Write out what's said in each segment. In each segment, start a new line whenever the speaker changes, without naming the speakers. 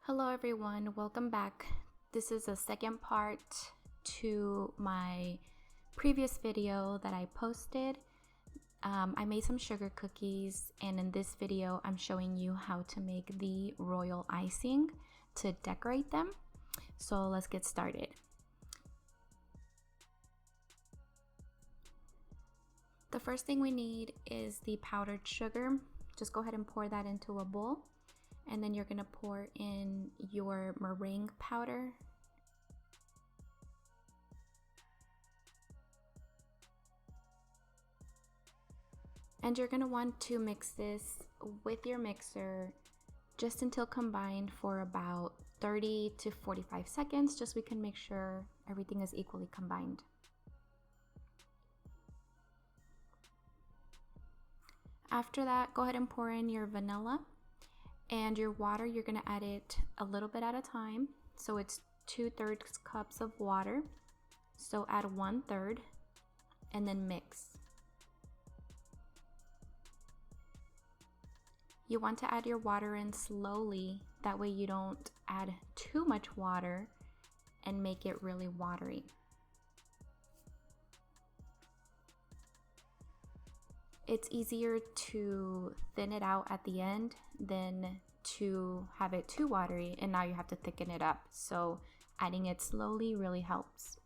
Hello everyone, welcome back. This is a second part to my previous video that I posted. I made some sugar cookies, and in this video I'm showing you how to make the royal icing to decorate them. So let's get started. The first thing we need is the powdered sugar. Just go ahead and pour that into a bowl. And then you're gonna pour in your meringue powder. And you're gonna want to mix this with your mixer just until combined for about 30 to 45 seconds, just so we can make sure everything is equally combined. After that, go ahead and pour in your vanilla. And your water, you're going to add it a little bit at a time. So it's 2/3 cups of water. So add 1/3 and then mix. You want to add your water in slowly. That way you don't add too much water and make it really watery. It's easier to thin it out at the end than to have it too watery and now you have to thicken it up. So adding it slowly really helps.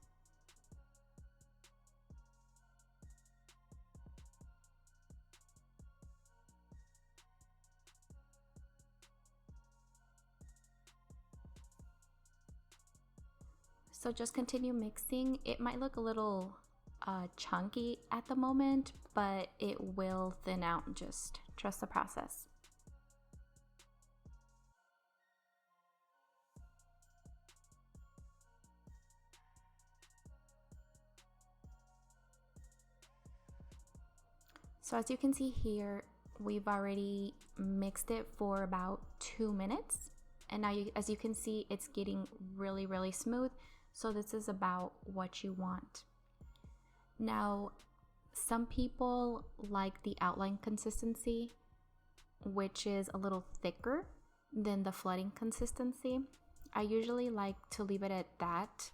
So just continue mixing. It might look a little chunky at the moment, but it will thin out. Just trust the process. So as you can see here, we've already mixed it for about 2 minutes, and now as you can see, it's getting really smooth. So this is about what you want. Now, some people like the outline consistency, which is a little thicker than the flooding consistency. I usually like to leave it at that.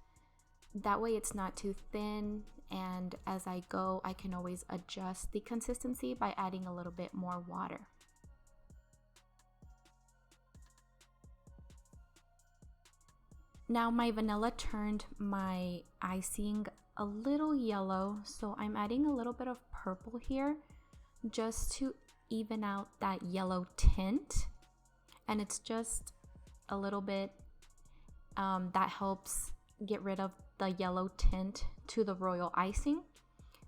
That way it's not too thin, and as I go, I can always adjust the consistency by adding a little bit more water. Now my vanilla turned my icing a little yellow, so I'm adding a little bit of purple here just to even out that yellow tint, and it's just a little bit that helps get rid of the yellow tint to the royal icing.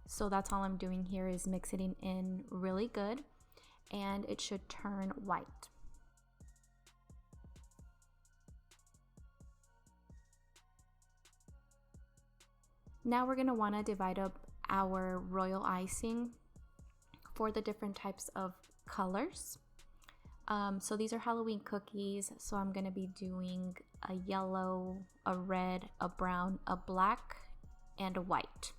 So that's all I'm doing here, is mixing it in really good, and it should turn white. Now we're going to want to divide up our royal icing for the different types of colors. So these are Halloween cookies, so I'm going to be doing a yellow, a red, a brown, a black, and a white.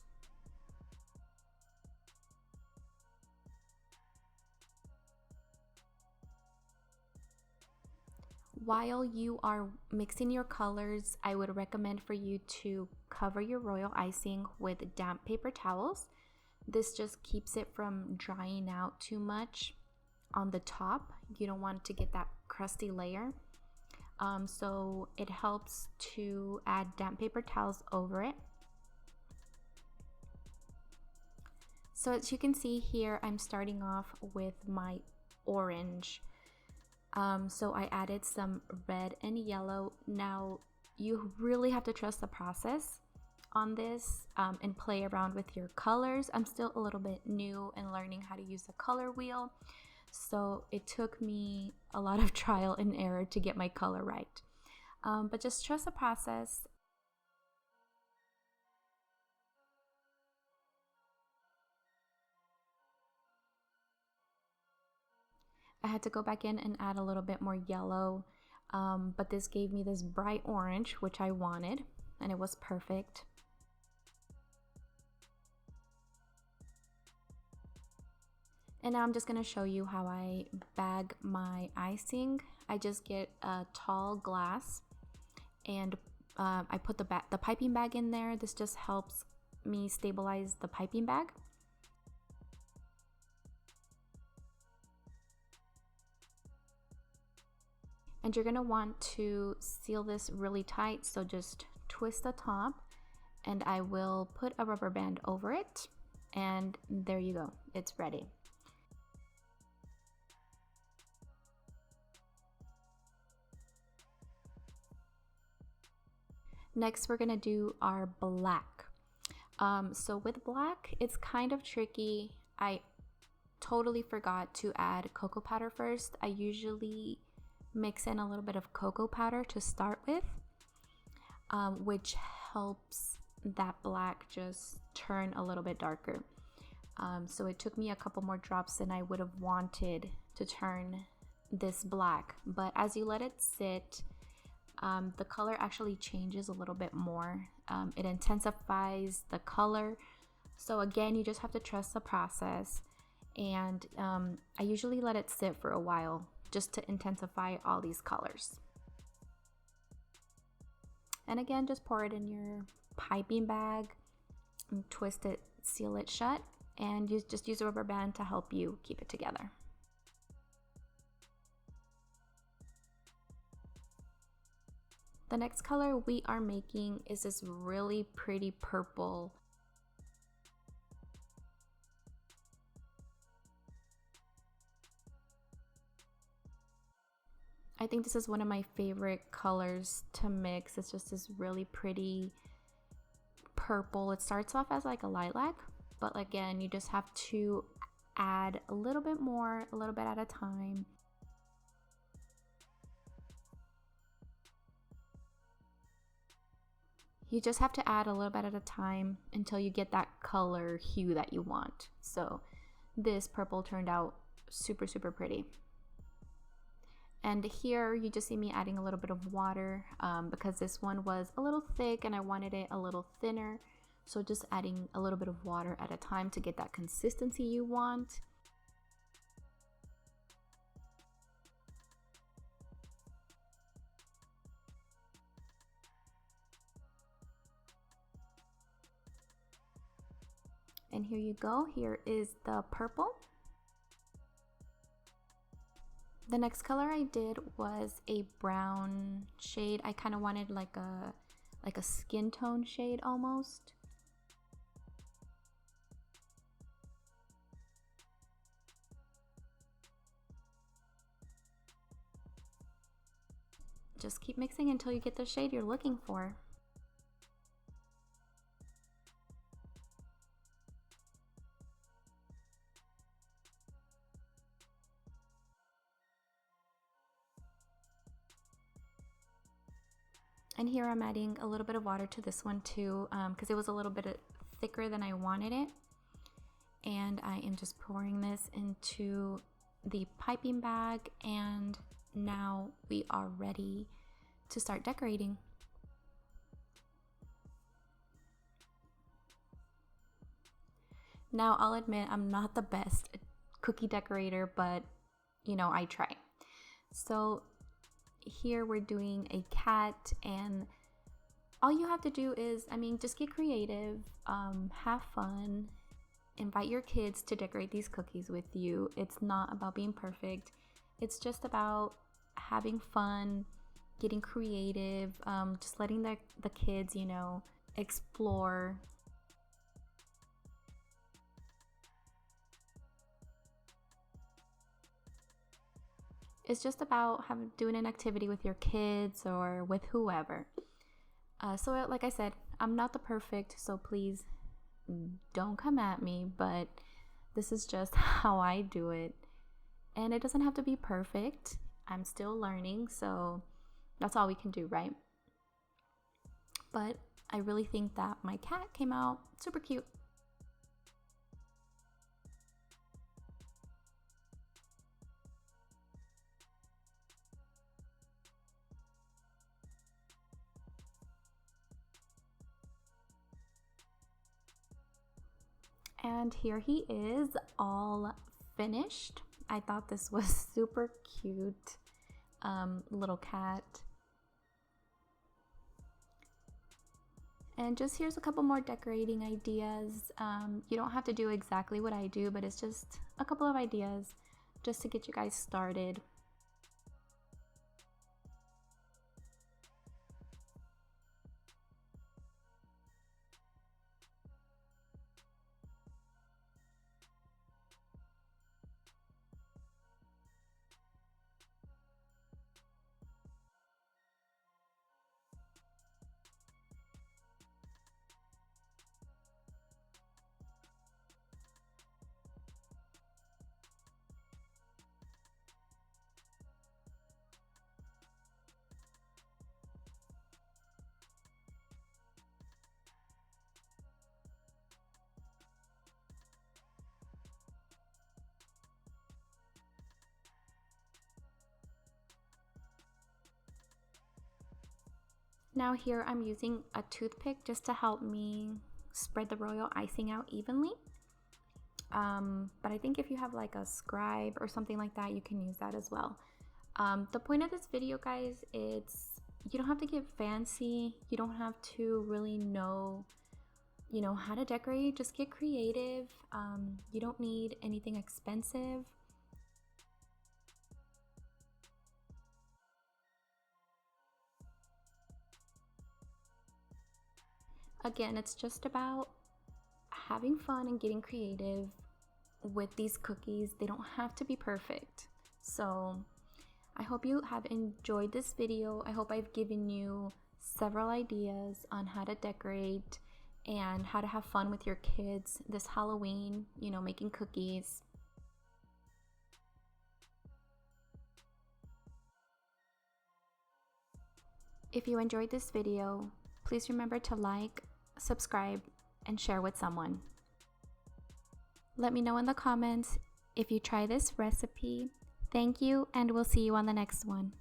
While you are mixing your colors, I would recommend for you to cover your royal icing with damp paper towels. This just keeps it from drying out too much on the top. You don't want to get that crusty layer. So it helps to add damp paper towels over it. So as you can see here, I'm starting off with my orange. So I added some red and yellow. Now you really have to trust the process on this and play around with your colors. I'm still a little bit new and learning how to use the color wheel, so it took me a lot of trial and error to get my color right. But just trust the process. I had to go back in and add a little bit more yellow, but this gave me this bright orange, which I wanted, and it was perfect. And now I'm just going to show you how I bag my icing. I just get a tall glass and I put the piping bag in there. This just helps me stabilize the piping bag. And you're gonna want to seal this really tight, so just twist the top and I will put a rubber band over it, and there you go, it's ready. Next, we're gonna do our black. So with black, it's kind of tricky. I totally forgot to add cocoa powder first. I usually mix in a little bit of cocoa powder to start with, which helps that black just turn a little bit darker. So it took me a couple more drops than I would have wanted to turn this black, but as you let it sit, the color actually changes a little bit more. It intensifies the color. So again, you just have to trust the process, and I usually let it sit for a while just to intensify all these colors. And again, just pour it in your piping bag and twist it, seal it shut, and just use a rubber band to help you keep it together. The next color we are making is this really pretty purple. I think this is one of my favorite colors to mix. It's just this really pretty purple. It starts off as like a lilac, but again, you just have to add a little bit more, a little bit at a time. You just have to add a little bit at a time until you get that color hue that you want. So this purple turned out super, super pretty. And here you just see me adding a little bit of water because this one was a little thick and I wanted it a little thinner. So just adding a little bit of water at a time to get that consistency you want. And here you go, here is the purple. The next color I did was a brown shade. I kind of wanted like a skin tone shade almost. Just keep mixing until you get the shade you're looking for. And here I'm adding a little bit of water to this one too, because it was a little bit thicker than I wanted it. And I am just pouring this into the piping bag, and now we are ready to start decorating. Now I'll admit I'm not the best cookie decorator, but you know, I try. So here we're doing a cat, and all you have to do is, I mean, just get creative, have fun, invite your kids to decorate these cookies with you. It's not about being perfect. It's just about having fun, getting creative, just letting the kids, you know, explore. It's just about doing an activity with your kids or with whoever. So like I said, I'm not the perfect, so please don't come at me, but this is just how I do it. And it doesn't have to be perfect. I'm still learning, so that's all we can do, right? But I really think that my cat came out super cute. And here he is, all finished. I thought this was super cute. little cat. And just here's a couple more decorating ideas. You don't have to do exactly what I do, but it's just a couple of ideas just to get you guys started. Now here I'm using a toothpick just to help me spread the royal icing out evenly. But I think if you have like a scribe or something like that, you can use that as well. The point of this video, guys, you don't have to get fancy. You don't have to really know, how to decorate. Just get creative. You don't need anything expensive. Again, it's just about having fun and getting creative with these cookies. They don't have to be perfect. So I hope you have enjoyed this video. I hope I've given you several ideas on how to decorate and how to have fun with your kids this Halloween, making cookies. If you enjoyed this video, please remember to like, subscribe, and share with someone. Let me know in the comments if you try this recipe. Thank you, and we'll see you on the next one.